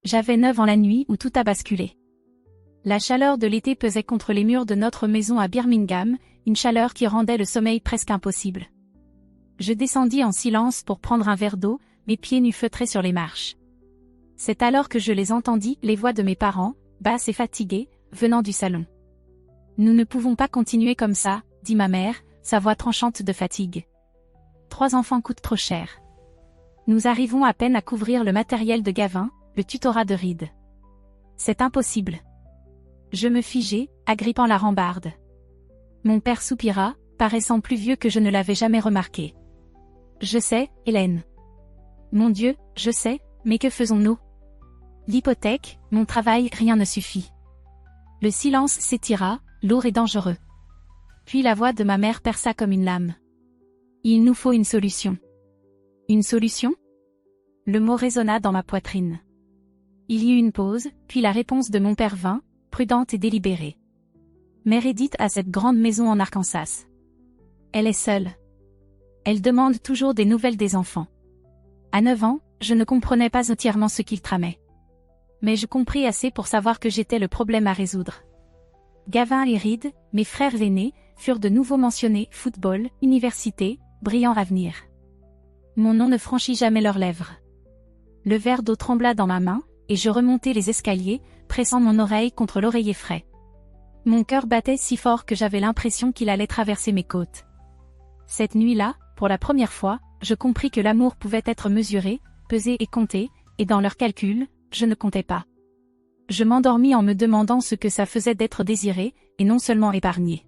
J'avais 9 ans la nuit où tout a basculé. La chaleur de l'été pesait contre les murs de notre maison à Birmingham, une chaleur qui rendait le sommeil presque impossible. Je descendis en silence pour prendre un verre d'eau, mes pieds nus feutrés sur les marches. C'est alors que je les entendis, les voix de mes parents, basses et fatiguées, venant du salon. « Nous ne pouvons pas continuer comme ça, » dit ma mère, sa voix tranchante de fatigue. 3 enfants coûtent trop cher. Nous arrivons à peine à couvrir le matériel de Gavin, le tutorat de Reed. C'est impossible. Je me figeai, agrippant la rambarde. Mon père soupira, paraissant plus vieux que je ne l'avais jamais remarqué. Je sais, Hélène. Mon Dieu, je sais, mais que faisons-nous? L'hypothèque, mon travail, rien ne suffit. Le silence s'étira, lourd et dangereux. Puis la voix de ma mère perça comme une lame. Il nous faut une solution. Une solution? Le mot résonna dans ma poitrine. Il y eut une pause, puis la réponse de mon père vint, prudente et délibérée. Meredith a cette grande maison en Arkansas. Elle est seule. Elle demande toujours des nouvelles des enfants. À 9 ans, je ne comprenais pas entièrement ce qu'il tramait. Mais je compris assez pour savoir que j'étais le problème à résoudre. Gavin et Reed, mes frères aînés, furent de nouveau mentionnés, football, université, brillant avenir. Mon nom ne franchit jamais leurs lèvres. Le verre d'eau trembla dans ma main, et je remontai les escaliers, pressant mon oreille contre l'oreiller frais. Mon cœur battait si fort que j'avais l'impression qu'il allait traverser mes côtes. Cette nuit-là, pour la première fois, je compris que l'amour pouvait être mesuré, pesé et compté, et dans leurs calculs, je ne comptais pas. Je m'endormis en me demandant ce que ça faisait d'être désiré, et non seulement épargné.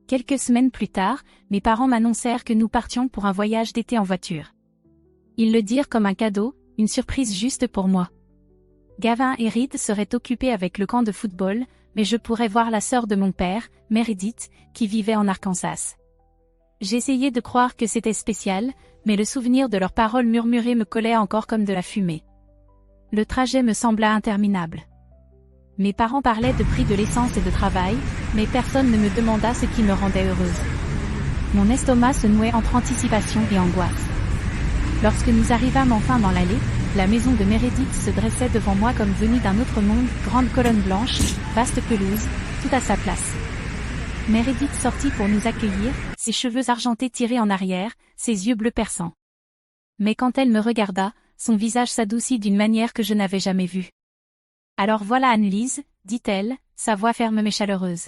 Quelques semaines plus tard, mes parents m'annoncèrent que nous partions pour un voyage d'été en voiture. Ils le dirent comme un cadeau, une surprise juste pour moi. Gavin et Reed seraient occupés avec le camp de football, mais je pourrais voir la sœur de mon père, Meredith, qui vivait en Arkansas. J'essayais de croire que c'était spécial, mais le souvenir de leurs paroles murmurées me collait encore comme de la fumée. Le trajet me sembla interminable. Mes parents parlaient de prix de l'essence et de travail, mais personne ne me demanda ce qui me rendait heureuse. Mon estomac se nouait entre anticipation et angoisse. Lorsque nous arrivâmes enfin dans l'allée, la maison de Meredith se dressait devant moi comme venue d'un autre monde, grande colonne blanche, vaste pelouse, tout à sa place. Meredith sortit pour nous accueillir, ses cheveux argentés tirés en arrière, ses yeux bleus perçants. Mais quand elle me regarda, son visage s'adoucit d'une manière que je n'avais jamais vue. « Alors voilà Anne-Lise, dit-elle, sa voix ferme mais chaleureuse.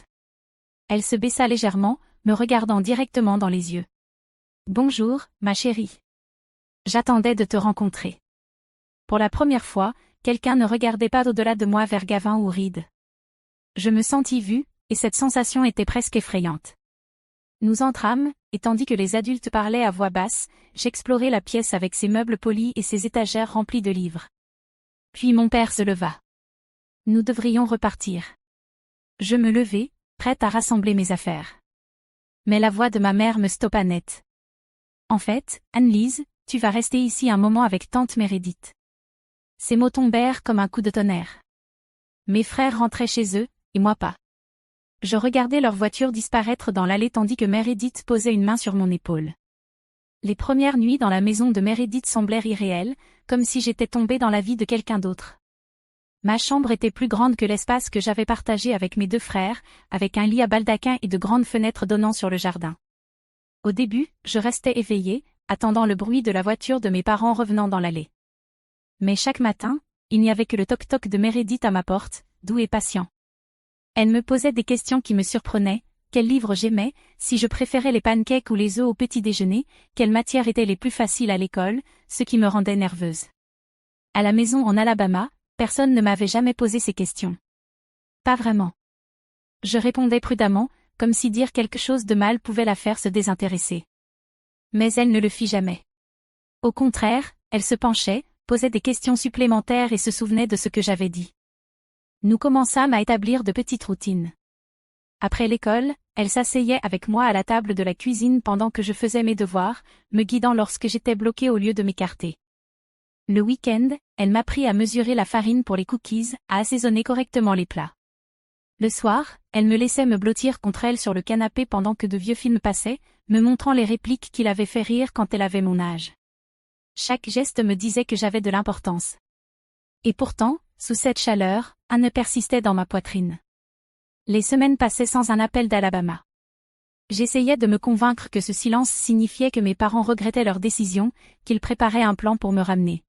Elle se baissa légèrement, me regardant directement dans les yeux. « Bonjour, ma chérie. J'attendais de te rencontrer. » Pour la première fois, quelqu'un ne regardait pas au-delà de moi vers Gavin ou Reed. Je me sentis vue, et cette sensation était presque effrayante. Nous entrâmes, et tandis que les adultes parlaient à voix basse, j'explorai la pièce avec ses meubles polis et ses étagères remplies de livres. Puis mon père se leva. Nous devrions repartir. Je me levai, prête à rassembler mes affaires. Mais la voix de ma mère me stoppa net. En fait, Anne-Lise, tu vas rester ici un moment avec tante Meredith. Ces mots tombèrent comme un coup de tonnerre. Mes frères rentraient chez eux, et moi pas. Je regardais leur voiture disparaître dans l'allée tandis que Meredith posait une main sur mon épaule. Les premières nuits dans la maison de Meredith semblèrent irréelles, comme si j'étais tombée dans la vie de quelqu'un d'autre. Ma chambre était plus grande que l'espace que j'avais partagé avec mes 2 frères, avec un lit à baldaquin et de grandes fenêtres donnant sur le jardin. Au début, je restais éveillée, attendant le bruit de la voiture de mes parents revenant dans l'allée. Mais chaque matin, il n'y avait que le toc-toc de Meredith à ma porte, doux et patient. Elle me posait des questions qui me surprenaient, quels livres j'aimais, si je préférais les pancakes ou les œufs au petit déjeuner, quelles matières étaient les plus faciles à l'école, ce qui me rendait nerveuse. À la maison en Alabama, personne ne m'avait jamais posé ces questions. Pas vraiment. Je répondais prudemment, comme si dire quelque chose de mal pouvait la faire se désintéresser. Mais elle ne le fit jamais. Au contraire, elle se penchait, posait des questions supplémentaires et se souvenait de ce que j'avais dit. Nous commençâmes à établir de petites routines. Après l'école, elle s'asseyait avec moi à la table de la cuisine pendant que je faisais mes devoirs, me guidant lorsque j'étais bloquée au lieu de m'écarter. Le week-end, elle m'apprit à mesurer la farine pour les cookies, à assaisonner correctement les plats. Le soir, elle me laissait me blottir contre elle sur le canapé pendant que de vieux films passaient, me montrant les répliques qui l'avaient fait rire quand elle avait mon âge. Chaque geste me disait que j'avais de l'importance. Et pourtant, sous cette chaleur, un nœud persistait dans ma poitrine. Les semaines passaient sans un appel d'Alabama. J'essayais de me convaincre que ce silence signifiait que mes parents regrettaient leur décision, qu'ils préparaient un plan pour me ramener.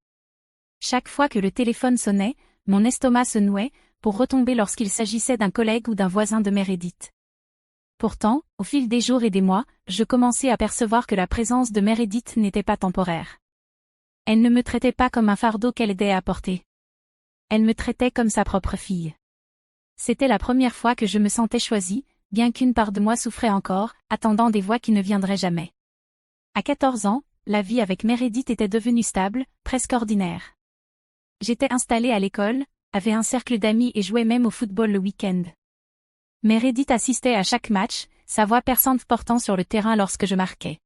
Chaque fois que le téléphone sonnait, mon estomac se nouait, pour retomber lorsqu'il s'agissait d'un collègue ou d'un voisin de Meredith. Pourtant, au fil des jours et des mois, je commençais à percevoir que la présence de Meredith n'était pas temporaire. Elle ne me traitait pas comme un fardeau qu'elle aidait à porter. Elle me traitait comme sa propre fille. C'était la première fois que je me sentais choisie, bien qu'une part de moi souffrait encore, attendant des voix qui ne viendraient jamais. À 14 ans, la vie avec Meredith était devenue stable, presque ordinaire. J'étais installée à l'école, avait un cercle d'amis et jouais même au football le week-end. Meredith assistait à chaque match, sa voix perçante portant sur le terrain lorsque je marquais.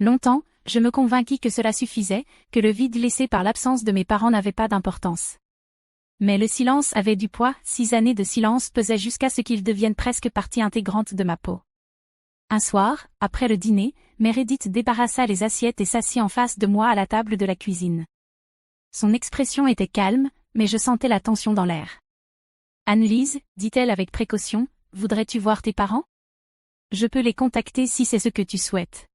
Longtemps, je me convainquis que cela suffisait, que le vide laissé par l'absence de mes parents n'avait pas d'importance. Mais le silence avait du poids, 6 années de silence pesaient jusqu'à ce qu'il devienne presque partie intégrante de ma peau. Un soir, après le dîner, Meredith débarrassa les assiettes et s'assit en face de moi à la table de la cuisine. Son expression était calme, mais je sentais la tension dans l'air. « Anne-Lise, dit-elle avec précaution, voudrais-tu voir tes parents ? Je peux les contacter si c'est ce que tu souhaites. »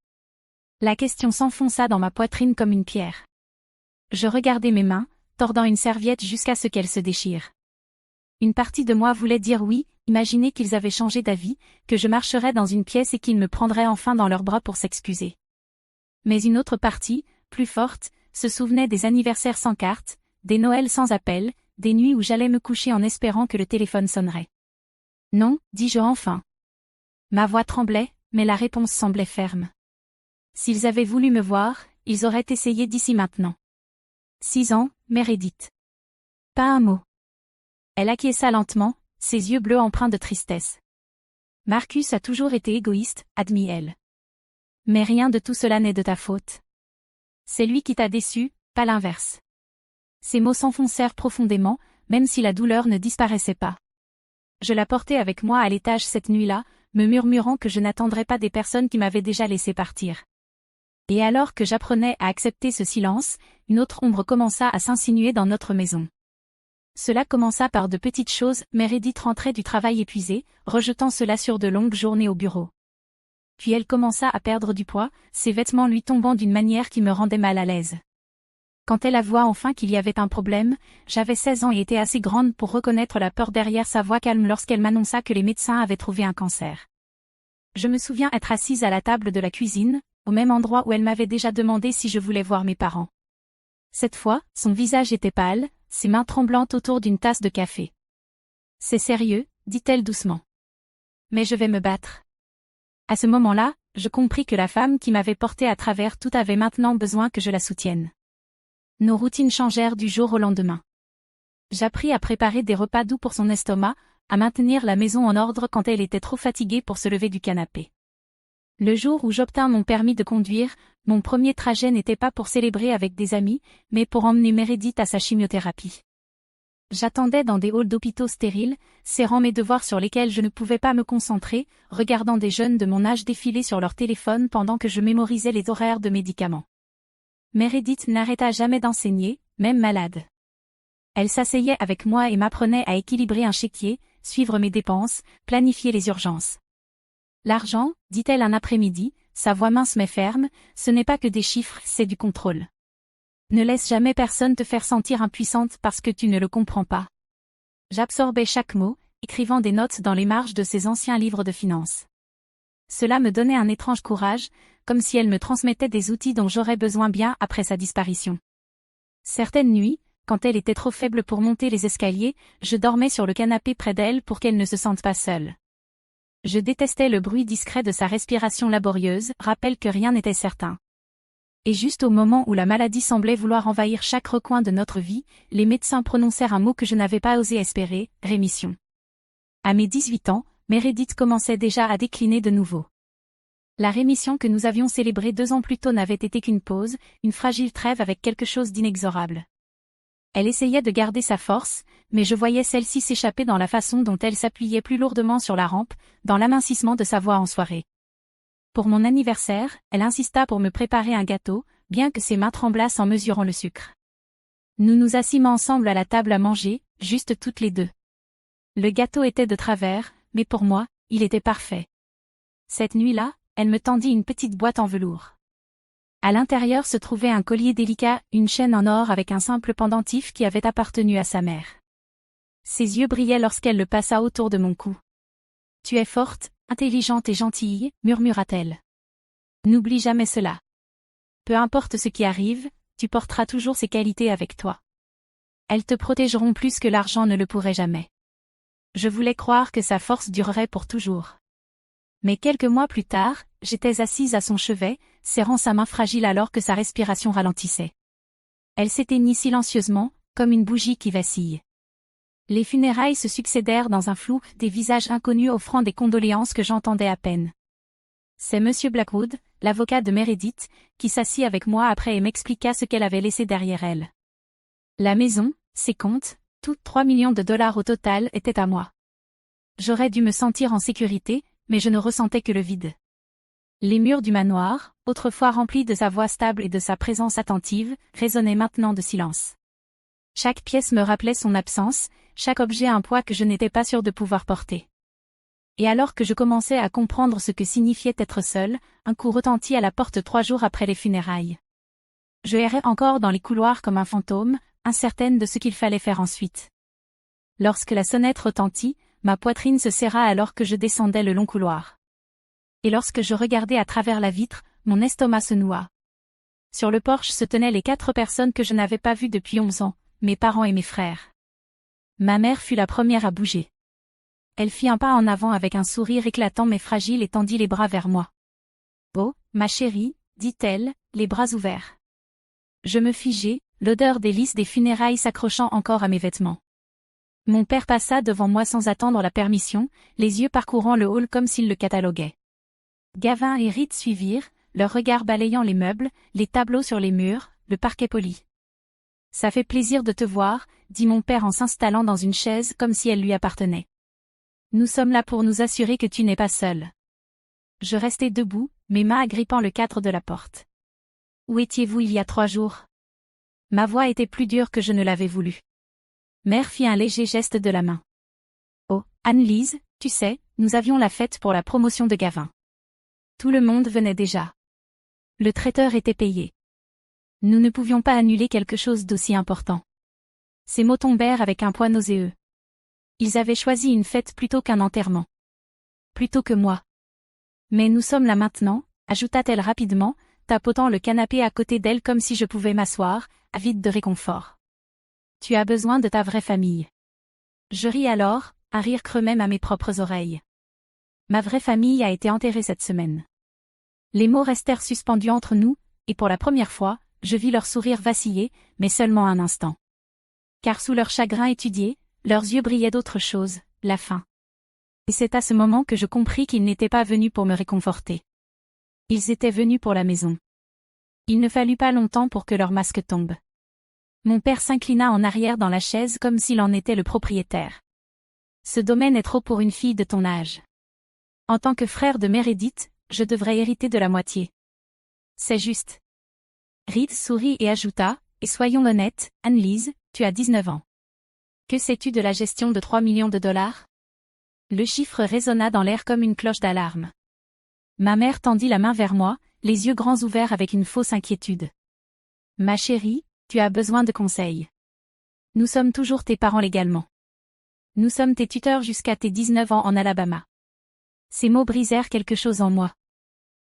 La question s'enfonça dans ma poitrine comme une pierre. Je regardais mes mains, tordant une serviette jusqu'à ce qu'elle se déchire. Une partie de moi voulait dire oui, imaginer qu'ils avaient changé d'avis, que je marcherais dans une pièce et qu'ils me prendraient enfin dans leurs bras pour s'excuser. Mais une autre partie, plus forte, se souvenait des anniversaires sans carte, des Noëls sans appel, des nuits où j'allais me coucher en espérant que le téléphone sonnerait. Non, dis-je enfin. Ma voix tremblait, mais la réponse semblait ferme. S'ils avaient voulu me voir, ils auraient essayé d'ici maintenant. 6 ans, Meredith. Pas un mot. Elle acquiesça lentement, ses yeux bleus empreints de tristesse. Marcus a toujours été égoïste, admit-elle. Mais rien de tout cela n'est de ta faute. C'est lui qui t'a déçu, pas l'inverse. Ces mots s'enfoncèrent profondément, même si la douleur ne disparaissait pas. Je la portais avec moi à l'étage cette nuit-là, me murmurant que je n'attendrais pas des personnes qui m'avaient déjà laissé partir. Et alors que j'apprenais à accepter ce silence, une autre ombre commença à s'insinuer dans notre maison. Cela commença par de petites choses, Meredith rentrait du travail épuisée, rejetant cela sur de longues journées au bureau. Puis elle commença à perdre du poids, ses vêtements lui tombant d'une manière qui me rendait mal à l'aise. Quand elle avoua enfin qu'il y avait un problème, j'avais 16 ans et étais assez grande pour reconnaître la peur derrière sa voix calme lorsqu'elle m'annonça que les médecins avaient trouvé un cancer. Je me souviens être assise à la table de la cuisine, au même endroit où elle m'avait déjà demandé si je voulais voir mes parents. Cette fois, son visage était pâle, ses mains tremblantes autour d'une tasse de café. « C'est sérieux, dit-elle doucement. Mais je vais me battre. » À ce moment-là, je compris que la femme qui m'avait portée à travers tout avait maintenant besoin que je la soutienne. Nos routines changèrent du jour au lendemain. J'appris à préparer des repas doux pour son estomac, à maintenir la maison en ordre quand elle était trop fatiguée pour se lever du canapé. Le jour où j'obtins mon permis de conduire, mon premier trajet n'était pas pour célébrer avec des amis, mais pour emmener Meredith à sa chimiothérapie. J'attendais dans des halls d'hôpitaux stériles, serrant mes devoirs sur lesquels je ne pouvais pas me concentrer, regardant des jeunes de mon âge défiler sur leur téléphone pendant que je mémorisais les horaires de médicaments. Meredith n'arrêta jamais d'enseigner, même malade. Elle s'asseyait avec moi et m'apprenait à équilibrer un chéquier, suivre mes dépenses, planifier les urgences. L'argent, dit-elle un après-midi, sa voix mince mais ferme, ce n'est pas que des chiffres, c'est du contrôle. Ne laisse jamais personne te faire sentir impuissante parce que tu ne le comprends pas. J'absorbais chaque mot, écrivant des notes dans les marges de ses anciens livres de finances. Cela me donnait un étrange courage, comme si elle me transmettait des outils dont j'aurais besoin bien après sa disparition. Certaines nuits, quand elle était trop faible pour monter les escaliers, je dormais sur le canapé près d'elle pour qu'elle ne se sente pas seule. Je détestais le bruit discret de sa respiration laborieuse, rappel que rien n'était certain. Et juste au moment où la maladie semblait vouloir envahir chaque recoin de notre vie, les médecins prononcèrent un mot que je n'avais pas osé espérer, rémission. À mes 18 ans, Meredith commençait déjà à décliner de nouveau. La rémission que nous avions célébrée 2 ans plus tôt n'avait été qu'une pause, une fragile trêve avec quelque chose d'inexorable. Elle essayait de garder sa force, mais je voyais celle-ci s'échapper dans la façon dont elle s'appuyait plus lourdement sur la rampe, dans l'amincissement de sa voix en soirée. Pour mon anniversaire, elle insista pour me préparer un gâteau, bien que ses mains tremblassent en mesurant le sucre. Nous nous assîmes ensemble à la table à manger, juste toutes les deux. Le gâteau était de travers, mais pour moi, il était parfait. Cette nuit-là, elle me tendit une petite boîte en velours. À l'intérieur se trouvait un collier délicat, une chaîne en or avec un simple pendentif qui avait appartenu à sa mère. Ses yeux brillaient lorsqu'elle le passa autour de mon cou. « Tu es forte, intelligente et gentille », murmura-t-elle. « N'oublie jamais cela. Peu importe ce qui arrive, tu porteras toujours ces qualités avec toi. Elles te protégeront plus que l'argent ne le pourrait jamais. » Je voulais croire que sa force durerait pour toujours. Mais quelques mois plus tard, j'étais assise à son chevet, serrant sa main fragile alors que sa respiration ralentissait. Elle s'éteignit silencieusement, comme une bougie qui vacille. Les funérailles se succédèrent dans un flou, des visages inconnus offrant des condoléances que j'entendais à peine. C'est Monsieur Blackwood, l'avocat de Meredith, qui s'assit avec moi après et m'expliqua ce qu'elle avait laissé derrière elle. La maison, ses comptes, tous 3 millions de dollars au total étaient à moi. J'aurais dû me sentir en sécurité, mais je ne ressentais que le vide. Les murs du manoir, autrefois remplis de sa voix stable et de sa présence attentive, résonnaient maintenant de silence. Chaque pièce me rappelait son absence, chaque objet un poids que je n'étais pas sûre de pouvoir porter. Et alors que je commençais à comprendre ce que signifiait être seule, un coup retentit à la porte 3 jours après les funérailles. Je errais encore dans les couloirs comme un fantôme, incertaine de ce qu'il fallait faire ensuite. Lorsque la sonnette retentit, ma poitrine se serra alors que je descendais le long couloir. Et lorsque je regardais à travers la vitre, mon estomac se noua. Sur le porche se tenaient les 4 personnes que je n'avais pas vues depuis 11 ans, mes parents et mes frères. Ma mère fut la première à bouger. Elle fit un pas en avant avec un sourire éclatant mais fragile et tendit les bras vers moi. « Oh, ma chérie », dit-elle, les bras ouverts. Je me figeai, l'odeur des lys des funérailles s'accrochant encore à mes vêtements. Mon père passa devant moi sans attendre la permission, les yeux parcourant le hall comme s'il le cataloguait. Gavin et Reed suivirent, leurs regards balayant les meubles, les tableaux sur les murs, le parquet poli. « Ça fait plaisir de te voir », dit mon père en s'installant dans une chaise comme si elle lui appartenait. « Nous sommes là pour nous assurer que tu n'es pas seule. » Je restai debout, mes mains agrippant le cadre de la porte. « Où étiez-vous il y a 3 jours ?» Ma voix était plus dure que je ne l'avais voulu. Mère fit un léger geste de la main. « Oh, Anne-Lise, tu sais, nous avions la fête pour la promotion de Gavin. Tout le monde venait déjà. Le traiteur était payé. Nous ne pouvions pas annuler quelque chose d'aussi important. » Ces mots tombèrent avec un poids nauséeux. Ils avaient choisi une fête plutôt qu'un enterrement. Plutôt que moi. « Mais nous sommes là maintenant », ajouta-t-elle rapidement, tapotant le canapé à côté d'elle comme si je pouvais m'asseoir, avide de réconfort. « Tu as besoin de ta vraie famille. » Je ris alors, un rire creux même à mes propres oreilles. Ma vraie famille a été enterrée cette semaine. Les mots restèrent suspendus entre nous, et pour la première fois, je vis leur sourire vaciller, mais seulement un instant. Car sous leur chagrin étudié, leurs yeux brillaient d'autre chose, la faim. Et c'est à ce moment que je compris qu'ils n'étaient pas venus pour me réconforter. Ils étaient venus pour la maison. Il ne fallut pas longtemps pour que leur masque tombe. Mon père s'inclina en arrière dans la chaise comme s'il en était le propriétaire. « Ce domaine est trop pour une fille de ton âge. En tant que frère de Meredith, je devrais hériter de la moitié. » C'est juste. Reed sourit et ajouta, « Et soyons honnêtes, Anne-Lise, tu as 19 ans. Que sais-tu de la gestion de 3 millions de dollars ?» Le chiffre résonna dans l'air comme une cloche d'alarme. Ma mère tendit la main vers moi, les yeux grands ouverts avec une fausse inquiétude. « Ma chérie, tu as besoin de conseils. Nous sommes toujours tes parents légalement. Nous sommes tes tuteurs jusqu'à tes 19 ans en Alabama. » Ces mots brisèrent quelque chose en moi.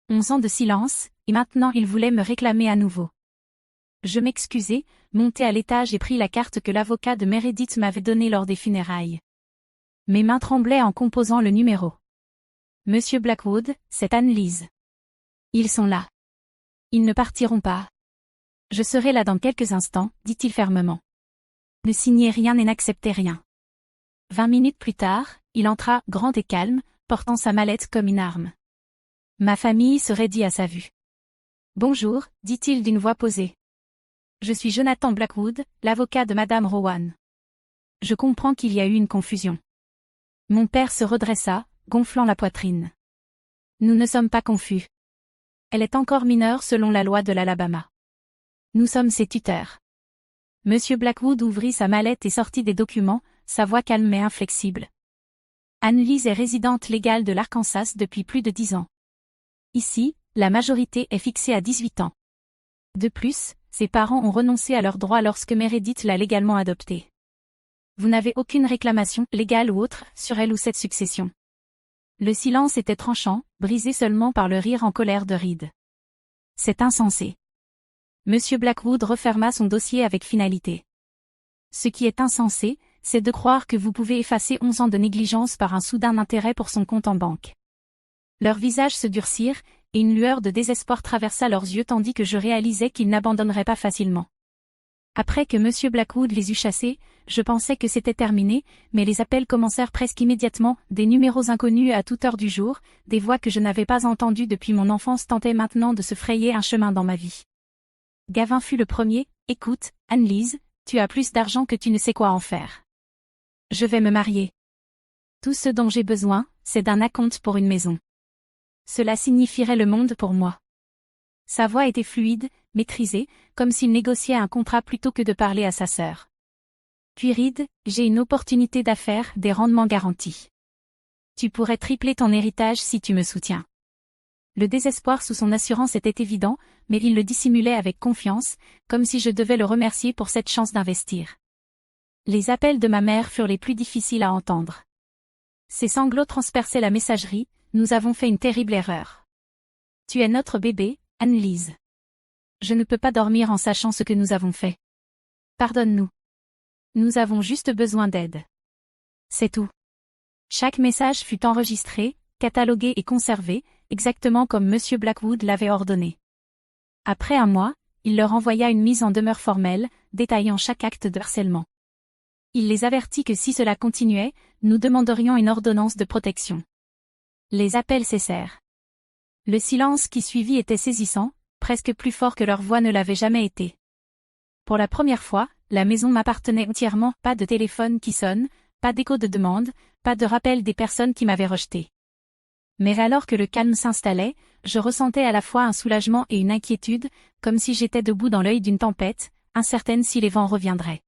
11 ans de silence, et maintenant il voulait me réclamer à nouveau. Je m'excusai, montai à l'étage et pris la carte que l'avocat de Meredith m'avait donnée lors des funérailles. Mes mains tremblaient en composant le numéro. « Monsieur Blackwood, c'est Anne-Lise. Ils sont là. Ils ne partiront pas. Je serai là dans quelques instants, dit-il fermement. Ne signez rien et n'acceptez rien. » 20 minutes plus tard, il entra, grand et calme, portant sa mallette comme une arme. Ma famille se raidit à sa vue. « Bonjour, dit-il d'une voix posée. Je suis Jonathan Blackwood, l'avocat de Madame Rowan. Je comprends qu'il y a eu une confusion. » Mon père se redressa, gonflant la poitrine. « Nous ne sommes pas confus. Elle est encore mineure selon la loi de l'Alabama. Nous sommes ses tuteurs. Monsieur Blackwood ouvrit sa mallette et sortit des documents, sa voix calme mais inflexible. Annelise est résidente légale de l'Arkansas depuis plus de 10 ans. Ici, la majorité est fixée à 18 ans. De plus, ses parents ont renoncé à leurs droits lorsque Meredith l'a légalement adoptée. Vous n'avez aucune réclamation, légale ou autre, sur elle ou cette succession. Le silence était tranchant, brisé seulement par le rire en colère de Reed. C'est insensé. Monsieur Blackwood referma son dossier avec finalité. Ce qui est insensé, c'est de croire que vous pouvez effacer 11 ans de négligence par un soudain intérêt pour son compte en banque. Leurs visages se durcirent, et une lueur de désespoir traversa leurs yeux tandis que je réalisais qu'ils n'abandonneraient pas facilement. Après que Monsieur Blackwood les eut chassés, je pensais que c'était terminé, mais les appels commencèrent presque immédiatement, des numéros inconnus à toute heure du jour, des voix que je n'avais pas entendues depuis mon enfance tentaient maintenant de se frayer un chemin dans ma vie. Gavin fut le premier. Écoute, Annelise, tu as plus d'argent que tu ne sais quoi en faire. Je vais me marier. Tout ce dont j'ai besoin, c'est d'un acompte pour une maison. Cela signifierait le monde pour moi. Sa voix était fluide, maîtrisée, comme s'il négociait un contrat plutôt que de parler à sa sœur. Puis Reed, j'ai une opportunité d'affaires, des rendements garantis. Tu pourrais tripler ton héritage si tu me soutiens. Le désespoir sous son assurance était évident, mais il le dissimulait avec confiance, comme si je devais le remercier pour cette chance d'investir. Les appels de ma mère furent les plus difficiles à entendre. Ses sanglots transperçaient la messagerie. Nous avons fait une terrible erreur. Tu es notre bébé, Annelise. Je ne peux pas dormir en sachant ce que nous avons fait. Pardonne-nous. Nous avons juste besoin d'aide. C'est tout. Chaque message fut enregistré, catalogué et conservé, exactement comme Monsieur Blackwood l'avait ordonné. Après un mois, il leur envoya une mise en demeure formelle, détaillant chaque acte de harcèlement. Il les avertit que si cela continuait, nous demanderions une ordonnance de protection. Les appels cessèrent. Le silence qui suivit était saisissant, presque plus fort que leur voix ne l'avait jamais été. Pour la première fois, la maison m'appartenait entièrement, pas de téléphone qui sonne, pas d'écho de demande, pas de rappel des personnes qui m'avaient rejeté. Mais alors que le calme s'installait, je ressentais à la fois un soulagement et une inquiétude, comme si j'étais debout dans l'œil d'une tempête, incertaine si les vents reviendraient.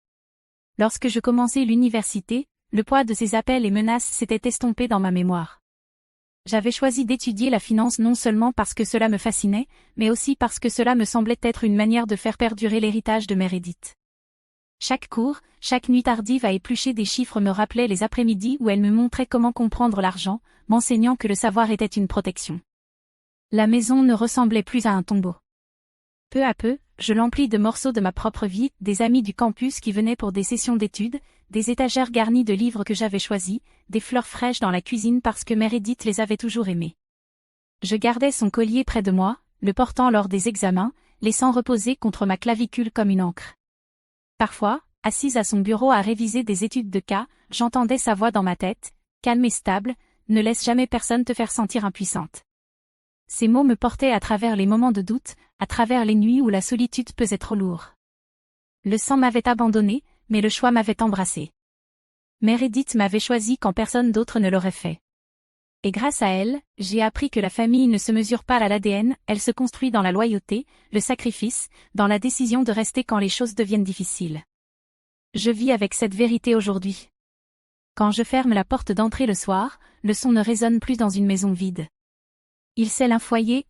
Lorsque je commençais l'université, le poids de ces appels et menaces s'était estompé dans ma mémoire. J'avais choisi d'étudier la finance non seulement parce que cela me fascinait, mais aussi parce que cela me semblait être une manière de faire perdurer l'héritage de Meredith. Chaque cours, chaque nuit tardive à éplucher des chiffres me rappelait les après-midi où elle me montrait comment comprendre l'argent, m'enseignant que le savoir était une protection. La maison ne ressemblait plus à un tombeau. Peu à peu, je l'emplis de morceaux de ma propre vie, des amis du campus qui venaient pour des sessions d'études, des étagères garnies de livres que j'avais choisis, des fleurs fraîches dans la cuisine parce que Meredith les avait toujours aimées. Je gardais son collier près de moi, le portant lors des examens, laissant reposer contre ma clavicule comme une encre. Parfois, assise à son bureau à réviser des études de cas, j'entendais sa voix dans ma tête, calme et stable, ne laisse jamais personne te faire sentir impuissante. Ces mots me portaient à travers les moments de doute, à travers les nuits où la solitude pesait trop lourd. Le sang m'avait abandonné, mais le choix m'avait embrassé. Meredith m'avait choisi quand personne d'autre ne l'aurait fait. Et grâce à elle, j'ai appris que la famille ne se mesure pas à l'ADN, elle se construit dans la loyauté, le sacrifice, dans la décision de rester quand les choses deviennent difficiles. Je vis avec cette vérité aujourd'hui. Quand je ferme la porte d'entrée le soir, le son ne résonne plus dans une maison vide. Il scelle un foyer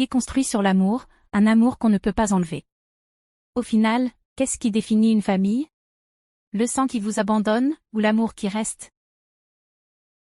construit sur l'amour, un amour qu'on ne peut pas enlever. Au final, qu'est-ce qui définit une famille ? Le sang qui vous abandonne, ou l'amour qui reste ?